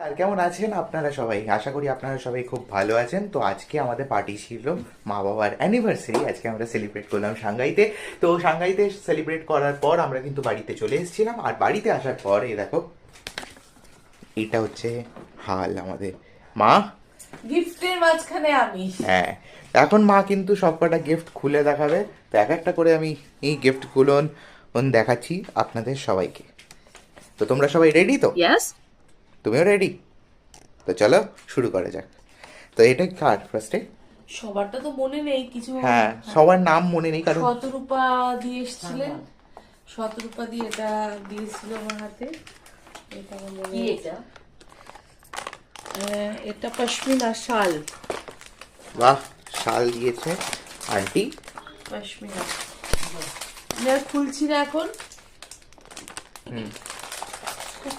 আর কেমন আছেন আপনারা সবাই? আশা করি আপনারা সবাই খুব ভালো আছেন। তো আজকে আমাদের পার্টি ছিল মা বাবার অ্যানিভার্সারি। আজকে আমরা সেলিব্রেট করলাম সাংহাইতে। তো সাংহাইতে সেলিব্রেট করার পর আমরা কিন্তু বাড়িতে চলে এসেছিলাম। আর বাড়িতে আসার পর এই দেখো, এটা হচ্ছে হাল আমাদের। মা, গিফটের মাঝখানে আমি। হ্যাঁ, এখন মা কিন্তু সবকটা গিফট খুলে দেখাবে। তো এক একটা করে আমি এই গিফটগুলো দেখাচ্ছি আপনাদের সবাইকে। তো তোমরা সবাই রেডি তো? ইয়েস। তুমিও রেডি? তো চলো শুরু করা যাক। তো এটা কার ফার্স্টে? সবারটা তো মনে নেই কিছু। হ্যাঁ, সবার নাম মনে নেই কারণ শতরূপা দিয়ে এসেছিলেন। শতরূপা দিয়ে এটা দিয়েছিল আমার হাতে। এটা আমার মনে কি নেই। এটা? এটা পশমিনা শাল। বাহ, শাল দিয়েছে আন্টি। পশমিনা এটা খুলছি না এখন।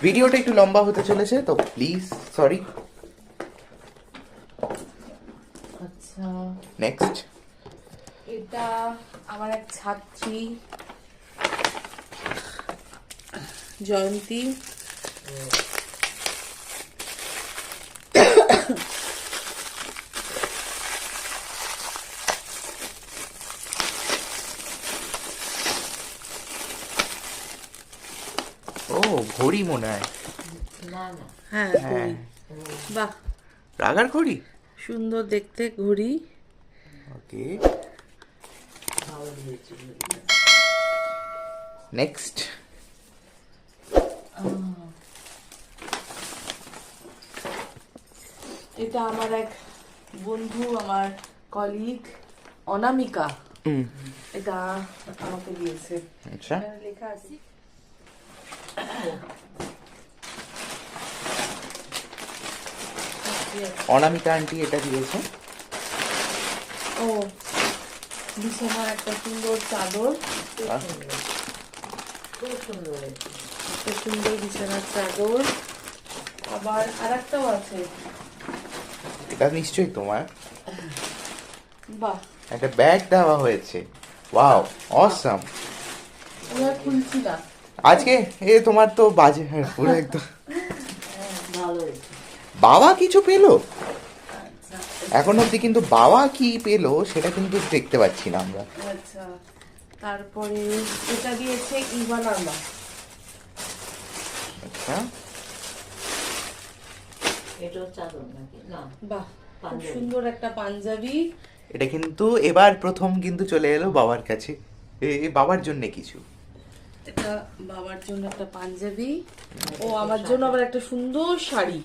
ভিডিওটা একটু লম্বা হতে চলেছে, তো প্লিজ সরি। আচ্ছা, নেক্সট। এটা আমার এক ছাত্রী জয়ন্তী। ও, ঘড়ি মনে হয়। না না, হ্যাঁ, হ্যাঁ, ঘড়ি। বাহ, রাগার ঘড়ি। সুন্দর দেখতে ঘড়ি। ওকে, ভালো দিয়েছি। নেক্সট। এটা আমার এক বন্ধু, আমার কলিগ অনামিকা। এটা আমাকে দিয়েছে। আচ্ছা, এখানে লেখা আছে অনামিকা আন্টি এটা দিয়েছে। ও বিছানার একটা সুন্দর চাদর। বাহ, খুব সুন্দর হয়েছে। একটা সুন্দর বিছানার চাদর। আবার আরেকটাও আছে। এটা নিশ্চয়ই তোমার। বাহ, একটা ব্যাগ দেওয়া হয়েছে। Wow, awesome. ওরা খুলছি না। আজকে এ তোমার তো বাজে, হ্যাঁ, পুরো একদম। ভালো হয়েছে। বাবা কিছু পেলো আচ্ছা, এখন অব্দি, কিন্তু বাবা কি পেলো সেটা কিন্তু দেখতে পাচ্ছি না আমরা। আচ্ছা, তারপরে এটা দিয়েছে ইভানানা। আচ্ছা, এটাও চাদর নাকি? না, বাহ, খুব পাঞ্জাবি। সুন্দর একটা পাঞ্জাবি। এটা কিন্তু এবার প্রথম কিন্তু চলে এলো বাবার কাছে। এ বাবার জন্য কিছু। এটা বাবার জন্য একটা পাঞ্জাবি। ও আমার জন্য আবার একটা সুন্দর শাড়ি।